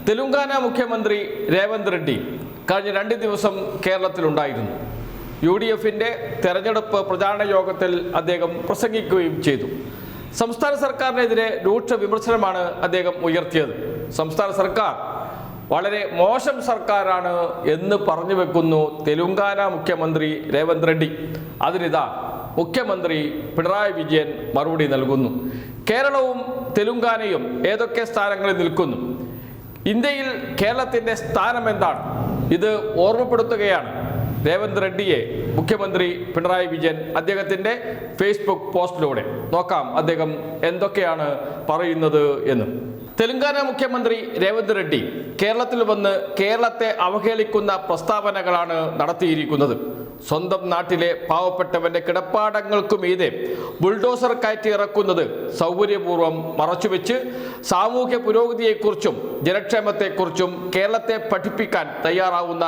തെലുങ്കാന മുഖ്യമന്ത്രി രേവന്ത് റെഡ്ഡി കഴിഞ്ഞ 2 ദിവസം കേരളത്തിലുണ്ടായിരുന്നു. UDFിൻ്റെ തെരഞ്ഞെടുപ്പ് പ്രചാരണ യോഗത്തിൽ അദ്ദേഹം പ്രസംഗിക്കുകയും ചെയ്തു. സംസ്ഥാന സർക്കാരിനെതിരെ രൂക്ഷ വിമർശനമാണ് അദ്ദേഹം ഉയർത്തിയത്. സംസ്ഥാന സർക്കാർ വളരെ മോശം സർക്കാരാണ് എന്ന് പറഞ്ഞു വെക്കുന്നു തെലുങ്കാന മുഖ്യമന്ത്രി രേവന്ത് റെഡ്ഡി. അതിനിതാ മുഖ്യമന്ത്രി പിണറായി വിജയൻ മറുപടി നൽകുന്നു. കേരളവും തെലുങ്കാനയും ഏതൊക്കെ സ്ഥാനങ്ങളിൽ നിൽക്കുന്നു? ഇന്ത്യയിൽ കേരളത്തിൻ്റെ സ്ഥാനം എന്താണ്? ഇത് ഓർമ്മപ്പെടുത്തുകയാണ് രേവന്ത് റെഡ്ഡിയെ മുഖ്യമന്ത്രി പിണറായി വിജയൻ അദ്ദേഹത്തിൻ്റെ ഫേസ്ബുക്ക് പോസ്റ്റിലൂടെ. നോക്കാം അദ്ദേഹം എന്തൊക്കെയാണ് പറയുന്നത് എന്ന്. തെലുങ്കാന മുഖ്യമന്ത്രി രേവന്ത് റെഡ്ഡി കേരളത്തിൽ വന്ന് കേരളത്തെ അവഹേളിക്കുന്ന പ്രസ്താവനകളാണ് നടത്തിയിരിക്കുന്നത്. സ്വന്തം നാട്ടിലെ പാവപ്പെട്ടവന്റെ കിടപ്പാടങ്ങൾക്കു മീതെ ബുൾഡോസർ കയറ്റി ഇറക്കുന്നത് സൗകര്യപൂർവ്വം മറച്ചുവെച്ച് സാമൂഹ്യ പുരോഗതിയെക്കുറിച്ചും ജനക്ഷേമത്തെക്കുറിച്ചും കേരളത്തെ പഠിപ്പിക്കാൻ തയ്യാറാവുന്ന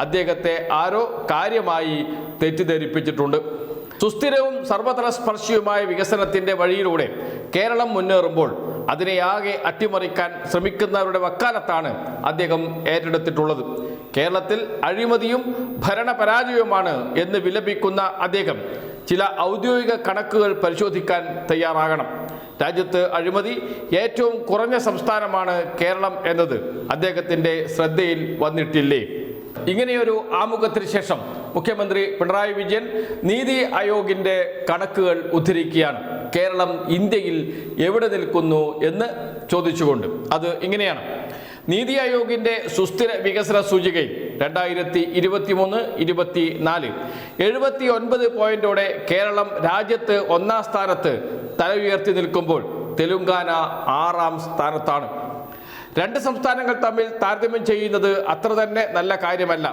അദ്ദേഹത്തെ ആരോ കാര്യമായി തെറ്റിദ്ധരിപ്പിച്ചിട്ടുണ്ട്. സുസ്ഥിരവും സർവതല സ്പർശിയുമായ വികസനത്തിൻ്റെ വഴിയിലൂടെ കേരളം മുന്നേറുമ്പോൾ അതിനെയാകെ അട്ടിമറിക്കാൻ ശ്രമിക്കുന്നവരുടെ വക്കാലത്താണ് അദ്ദേഹം ഏറ്റെടുത്തിട്ടുള്ളത്. കേരളത്തിൽ അഴിമതിയും ഭരണപരാജയവുമാണ് എന്ന് വിലപിക്കുന്ന അദ്ദേഹം ചില ഔദ്യോഗിക കണക്കുകൾ പരിശോധിക്കാൻ തയ്യാറാകണം. രാജ്യത്ത് അഴിമതി ഏറ്റവും കുറഞ്ഞ സംസ്ഥാനമാണ് കേരളം എന്നത് അദ്ദേഹത്തിൻ്റെ ശ്രദ്ധയിൽ വന്നിട്ടില്ലേ? ഇങ്ങനെയൊരു ആമുഖത്തിന് ശേഷം മുഖ്യമന്ത്രി പിണറായി വിജയൻ നീതി ആയോഗിൻ്റെ കണക്കുകൾ ഉദ്ധരിക്കുകയാണ്. കേരളം ഇന്ത്യയിൽ എവിടെ നിൽക്കുന്നു എന്ന് ചോദിച്ചുകൊണ്ട്. അത് ഇങ്ങനെയാണ്. നീതി ആയോഗിൻ്റെ സുസ്ഥിര വികസന സൂചികയിൽ 2023-24 79 പോയിന്റോടെ കേരളം രാജ്യത്ത് 1-ാം സ്ഥാനത്ത് തല ഉയർത്തി നിൽക്കുമ്പോൾ തെലുങ്കാന 6-ാം സ്ഥാനത്താണ്. 2 സംസ്ഥാനങ്ങൾ തമ്മിൽ താരതമ്യം ചെയ്യുന്നത് അത്ര തന്നെ നല്ല കാര്യമല്ല.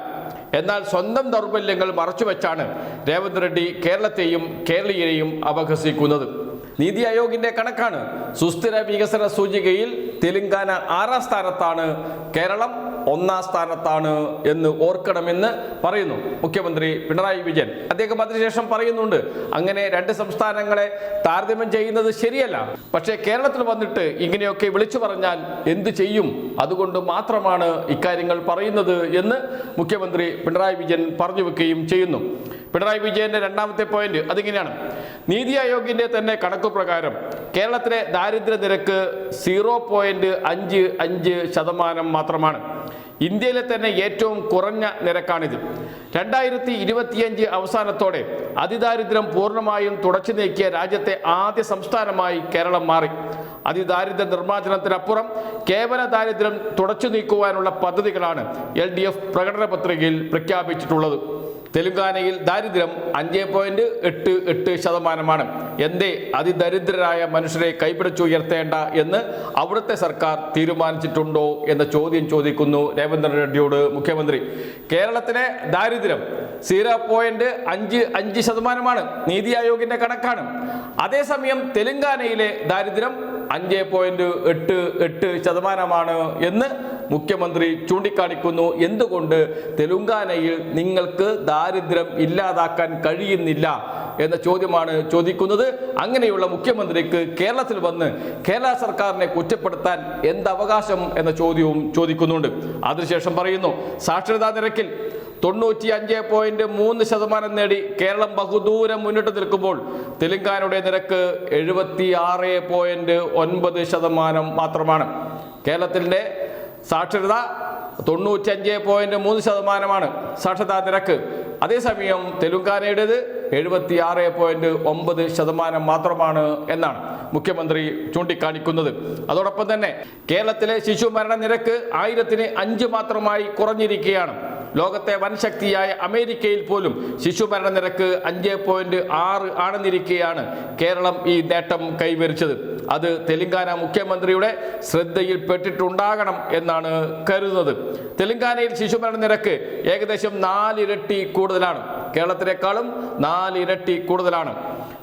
എന്നാൽ സ്വന്തം ദൗർബല്യങ്ങൾ മറച്ചുവെച്ചാണ് രേവന്ത് റെഡ്ഡി കേരളത്തെയും കേരളീയരെയും അപഹസിക്കുന്നത്. നീതി ആയോഗിൻ്റെ കണക്കാണ്. സുസ്ഥിര വികസന സൂചികയിൽ തെലുങ്കാന 6-ാം സ്ഥാനത്താണ്, കേരളം 1-ാം സ്ഥാനത്താണ് എന്ന് ഓർക്കണമെന്ന് പറയുന്നു മുഖ്യമന്ത്രി പിണറായി വിജയൻ. അദ്ദേഹം അതിനുശേഷം പറയുന്നുണ്ട്, അങ്ങനെ 2 സംസ്ഥാനങ്ങളെ താരതമ്യം ചെയ്യുന്നത് ശരിയല്ല. പക്ഷേ കേരളത്തിൽ വന്നിട്ട് ഇങ്ങനെയൊക്കെ വിളിച്ചു പറഞ്ഞാൽ എന്ത് ചെയ്യും? അതുകൊണ്ട് മാത്രമാണ് ഇക്കാര്യങ്ങൾ പറയുന്നത് എന്ന് മുഖ്യമന്ത്രി പിണറായി വിജയൻ പറഞ്ഞു വെക്കുകയും ചെയ്യുന്നു. പിണറായി വിജയന്റെ 2ാമത്തെ പോയിന്റ് അതിങ്ങനെയാണ്. നീതി ആയോഗിൻ്റെ തന്നെ കണക്കു പ്രകാരം കേരളത്തിലെ ദാരിദ്ര്യ നിരക്ക് 0.55% മാത്രമാണ്. ഇന്ത്യയിലെ തന്നെ ഏറ്റവും കുറഞ്ഞ നിരക്കാണിത്. 2025 അവസാനത്തോടെ അതിദാരിദ്ര്യം പൂർണ്ണമായും തുടച്ചു നീക്കിയ രാജ്യത്തെ ആദ്യ സംസ്ഥാനമായി കേരളം മാറി. അതിദാരിദ്ര്യ നിർമ്മാർജ്ജനത്തിനപ്പുറം കേവല ദാരിദ്ര്യം തുടച്ചു നീക്കുവാനുള്ള പദ്ധതികളാണ് LDF പ്രകടന പത്രികയിൽ പ്രഖ്യാപിച്ചിട്ടുള്ളത്. തെലുങ്കാനയിൽ ദാരിദ്ര്യം 5.88%. എന്തേ അതിദരിദ്രരായ മനുഷ്യരെ കൈപിടിച്ചുയർത്തേണ്ട എന്ന് അവിടുത്തെ സർക്കാർ തീരുമാനിച്ചിട്ടുണ്ടോ എന്ന ചോദ്യം ചോദിക്കുന്നു രേവന്ത് റെഡ്ഡിയോട് മുഖ്യമന്ത്രി. കേരളത്തിലെ ദാരിദ്ര്യം 0.55% നീതി ആയോഗിൻ്റെ കണക്കാണ്. അതേസമയം തെലുങ്കാനയിലെ ദാരിദ്ര്യം 5.88% എന്ന് മുഖ്യമന്ത്രി ചൂണ്ടിക്കാണിക്കുന്നു. എന്തുകൊണ്ട് തെലുങ്കാനയിൽ നിങ്ങൾക്ക് ദാരിദ്ര്യം ഇല്ലാതാക്കാൻ കഴിയുന്നില്ല എന്ന ചോദ്യമാണ് ചോദിക്കുന്നത്. അങ്ങനെയുള്ള മുഖ്യമന്ത്രിക്ക് കേരളത്തിൽ വന്ന് കേരള സർക്കാരിനെ കുറ്റപ്പെടുത്താൻ എന്തവകാശം എന്ന ചോദ്യവും ചോദിക്കുന്നുണ്ട്. അതിനുശേഷം പറയുന്നു, സാക്ഷരതാ നിരക്കിൽ 95.3% നേടി കേരളം ബഹുദൂരം മുന്നിട്ട് നിൽക്കുമ്പോൾ തെലുങ്കാനയുടെ നിരക്ക് 76.9% മാത്രമാണ്. കേരളത്തിൻ്റെ സാക്ഷരത 95.3% സാക്ഷരതാ നിരക്ക്. അതേസമയം തെലുങ്കാനയുടേത് 76.9% മാത്രമാണ് എന്നാണ് മുഖ്യമന്ത്രി ചൂണ്ടിക്കാണിക്കുന്നത്. അതോടൊപ്പം തന്നെ കേരളത്തിലെ ശിശു മരണ നിരക്ക് 1000-ന് 5 മാത്രമായി കുറഞ്ഞിരിക്കുകയാണ്. ലോകത്തെ വൻശക്തിയായ അമേരിക്കയിൽ പോലും ശിശു മരണ നിരക്ക് 5.6 ആണെന്നിരിക്കെയാണ് കേരളം ഈ നേട്ടം കൈവരിച്ചത്. അത് തെലുങ്കാന മുഖ്യമന്ത്രിയുടെ ശ്രദ്ധയിൽപ്പെട്ടിട്ടുണ്ടാകണം എന്നാണ് കരുതുന്നത്. തെലുങ്കാനയിൽ ശിശുമരണ നിരക്ക് ഏകദേശം 4 ഇരട്ടി കൂടുതലാണ്. കേരളത്തിനേക്കാളും 4 ഇരട്ടി കൂടുതലാണ്.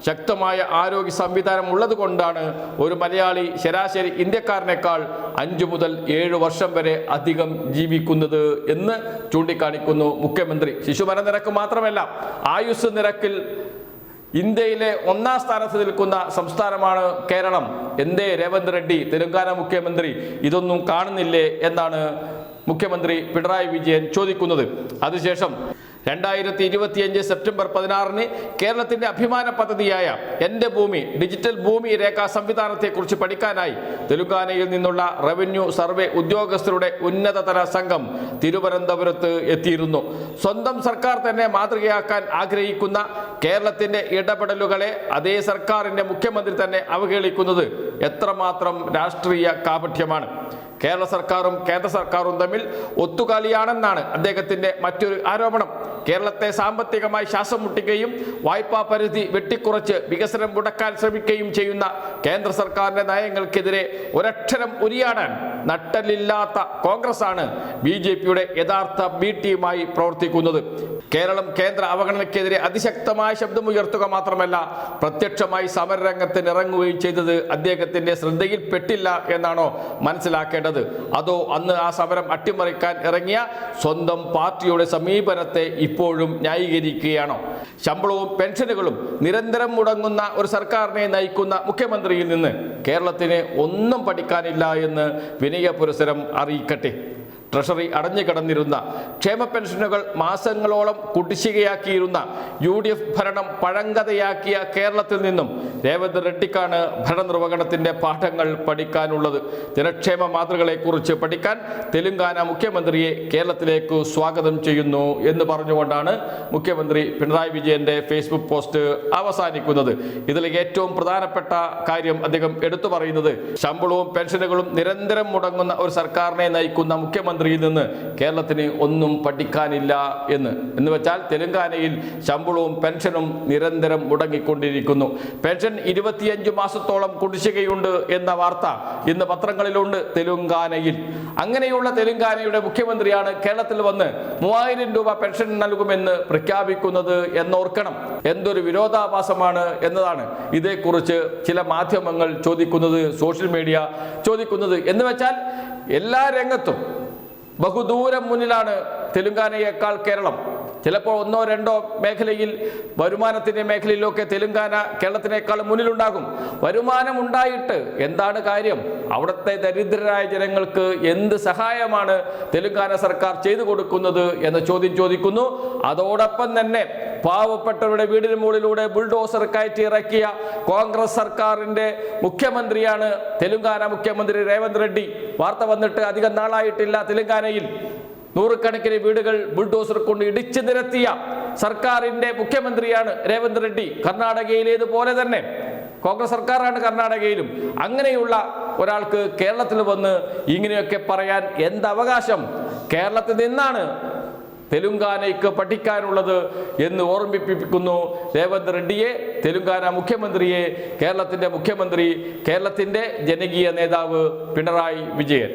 ശക്തമായ ആരോഗ്യ സംവിധാനം ഉള്ളത് കൊണ്ടാണ് ഒരു മലയാളി ശരാശരി ഇന്ത്യക്കാരനേക്കാൾ 5 മുതൽ 7 വർഷം വരെ അധികം ജീവിക്കുന്നത് എന്ന് ചൂണ്ടിക്കാണിക്കുന്നു മുഖ്യമന്ത്രി. ശിശുമരണ നിരക്ക് മാത്രമല്ല, ആയുസ് നിരക്കിൽ ഇന്ത്യയിലെ ഒന്നാം സ്ഥാനത്ത് നിൽക്കുന്ന സംസ്ഥാനമാണ് കേരളം. എന്തേ രേവന്ത് റെഡ്ഡി തെലങ്കാന മുഖ്യമന്ത്രി ഇതൊന്നും കാണുന്നില്ലേ എന്നാണ് മുഖ്യമന്ത്രി പിണറായി വിജയൻ ചോദിക്കുന്നത്. അതിനുശേഷം 2025 സെപ്റ്റംബർ 16 കേരളത്തിന്റെ അഭിമാന പദ്ധതിയായ എൻ്റെ ഭൂമി ഡിജിറ്റൽ ഭൂമി രേഖാ സംവിധാനത്തെക്കുറിച്ച് പഠിക്കാനായി തെലുങ്കാനയിൽ നിന്നുള്ള റവന്യൂ സർവേ ഉദ്യോഗസ്ഥരുടെ ഉന്നതതല സംഘം തിരുവനന്തപുരത്ത് എത്തിയിരുന്നു. സ്വന്തം സർക്കാർ തന്നെ മാതൃകയാക്കാൻ ആഗ്രഹിക്കുന്ന കേരളത്തിന്റെ ഇടപെടലുകളെ അതേ സർക്കാരിന്റെ മുഖ്യമന്ത്രി തന്നെ അവഹേളിക്കുന്നത് എത്രമാത്രം രാഷ്ട്രീയ കാപട്യമാണ്. കേരള സർക്കാരും കേന്ദ്ര സർക്കാരും തമ്മിൽ ഒത്തുകളിയാണെന്നാണ് അദ്ദേഹത്തിന്റെ മറ്റൊരു ആരോപണം. കേരളത്തെ സാമ്പത്തികമായി ശ്വാസം മുട്ടിക്കുകയും വായ്പാ പരിധി വെട്ടിക്കുറച്ച് വികസനം മുടക്കാൻ ശ്രമിക്കുകയും ചെയ്യുന്ന കേന്ദ്ര സർക്കാരിന്റെ നയങ്ങൾക്കെതിരെ ഒരക്ഷരം ഉരിയാടാൻ നട്ടലില്ലാത്ത കോൺഗ്രസാണ് BJPയുടെ യഥാർത്ഥ ബി ടീമായി പ്രവർത്തിക്കുന്നത്. കേരളം കേന്ദ്ര അവഗണനയ്ക്കെതിരെ അതിശക്തമായ ശബ്ദമുയർത്തുക മാത്രമല്ല പ്രത്യക്ഷമായി സമരരംഗത്തിന് ഇറങ്ങുകയും ചെയ്തത് അദ്ദേഹത്തിന്റെ ശ്രദ്ധയിൽപ്പെട്ടില്ല എന്നാണോ മനസ്സിലാക്കേണ്ടത്? അതോ അന്ന് ആ സമരം അട്ടിമറിക്കാൻ ഇറങ്ങിയ സ്വന്തം പാർട്ടിയുടെ സമീപനത്തെ ഇപ്പോഴും ന്യായീകരിക്കുകയാണോ? ശമ്പളവും പെൻഷനുകളും നിരന്തരം മുടങ്ങുന്ന ഒരു സർക്കാരിനെ നയിക്കുന്ന മുഖ്യമന്ത്രിയിൽ നിന്ന് കേരളത്തിന് ഒന്നും പഠിക്കാനില്ല എന്ന് വിനയപുരസരം അറിയിക്കട്ടെ. ട്രഷറി അടഞ്ഞുകിടന്നിരുന്ന ക്ഷേമ പെൻഷനുകൾ മാസങ്ങളോളം കുടിശ്ശികയാക്കിയിരുന്ന UDF ഭരണം പഴങ്കഥയാക്കിയ കേരളത്തിൽ നിന്നും രേവന്ത് റെഡ്ഡിക്കാണ് ഭരണനിർവഹണത്തിന്റെ പാഠങ്ങൾ പഠിക്കാനുള്ളത്. ജനക്ഷേമ മാതൃകളെക്കുറിച്ച് പഠിക്കാൻ തെലുങ്കാന മുഖ്യമന്ത്രിയെ കേരളത്തിലേക്ക് സ്വാഗതം ചെയ്യുന്നു എന്ന് പറഞ്ഞുകൊണ്ടാണ് മുഖ്യമന്ത്രി പിണറായി വിജയന്റെ ഫേസ്ബുക്ക് പോസ്റ്റ് അവസാനിക്കുന്നത്. ഇതിൽ ഏറ്റവും പ്രധാനപ്പെട്ട കാര്യം അദ്ദേഹം എടുത്തു പറയുന്നത് ശമ്പളവും പെൻഷനുകളും നിരന്തരം മുടങ്ങുന്ന ഒരു സർക്കാരിനെ നയിക്കുന്ന മുഖ്യമന്ത്രിയിൽ നിന്ന് കേരളത്തിന് ഒന്നും പഠിക്കാനില്ല എന്ന് വെച്ചാൽ തെലുങ്കാനയിൽ ശമ്പളവും പെൻഷനും നിരന്തരം മുടങ്ങിക്കൊണ്ടിരിക്കുന്നു. പെൻഷൻ 25 മാസത്തോളം കുടിശ്ശികയുണ്ട് എന്ന വാർത്ത ഇന്ന് പത്രങ്ങളിലുണ്ട് തെലുങ്കാനയിൽ. അങ്ങനെയുള്ള തെലുങ്കാനയുടെ മുഖ്യമന്ത്രിയാണ് കേരളത്തിൽ വന്ന് 3000 രൂപ പെൻഷൻ നൽകുമെന്ന് പ്രഖ്യാപിക്കുന്നത് എന്നോർക്കണം. എന്തൊരു വിരോധാഭാസമാണ് എന്നതാണ് ഇതേക്കുറിച്ച് ചില മാധ്യമങ്ങൾ ചോദിക്കുന്നത്, സോഷ്യൽ മീഡിയ ചോദിക്കുന്നത്. എന്ന് വെച്ചാൽ എല്ലാ രംഗത്തും ബഹുദൂരം മുന്നിലാണ് തെലുങ്കാനയേക്കാൾ കേരളം. ചിലപ്പോൾ ഒന്നോ രണ്ടോ മേഖലയിൽ വരുമാനത്തിൻ്റെ മേഖലയിലൊക്കെ തെലുങ്കാന കേരളത്തിനേക്കാൾ മുന്നിലുണ്ടാകും. വരുമാനം ഉണ്ടായിട്ട് എന്താണ് കാര്യം? അവിടുത്തെ ദരിദ്രരായ ജനങ്ങൾക്ക് എന്ത് സഹായമാണ് തെലുങ്കാന സർക്കാർ ചെയ്തു കൊടുക്കുന്നത് എന്ന ചോദ്യം ചോദിക്കുന്നു. അതോടൊപ്പം തന്നെ പാവപ്പെട്ടവരുടെ വീടിന് മുകളിലൂടെ ബുൾഡോസർ കയറ്റി ഇറക്കിയ കോൺഗ്രസ് സർക്കാരിന്റെ മുഖ്യമന്ത്രിയാണ് തെലുങ്കാന മുഖ്യമന്ത്രി രേവന്ത് റെഡ്ഡി. വാർത്ത വന്നിട്ട് അധികം നാളായിട്ടില്ല. തെലുങ്കാനയിൽ നൂറുകണക്കിന് വീടുകൾ ബുൾഡോസർ കൊണ്ട് ഇടിച്ചു നിരത്തിയ സർക്കാരിന്റെ മുഖ്യമന്ത്രിയാണ് രേവന്ത് റെഡ്ഡി. കർണാടകയിലേതുപോലെ തന്നെ കോൺഗ്രസ് സർക്കാരാണ് കർണാടകയിലും. അങ്ങനെയുള്ള ഒരാൾക്ക് കേരളത്തിൽ വന്ന് ഇങ്ങനെയൊക്കെ പറയാൻ എന്ത് അവകാശം? കേരളത്തിൽ നിന്നാണ് തെലുങ്കാനയ്ക്ക് പഠിക്കാനുള്ളത് എന്ന് ഓർമ്മിപ്പിക്കുന്നു രേവന്ത് റെഡ്ഡിയെ, തെലുങ്കാന മുഖ്യമന്ത്രിയെ, കേരളത്തിന്റെ മുഖ്യമന്ത്രി, കേരളത്തിന്റെ ജനകീയ നേതാവ് പിണറായി വിജയൻ.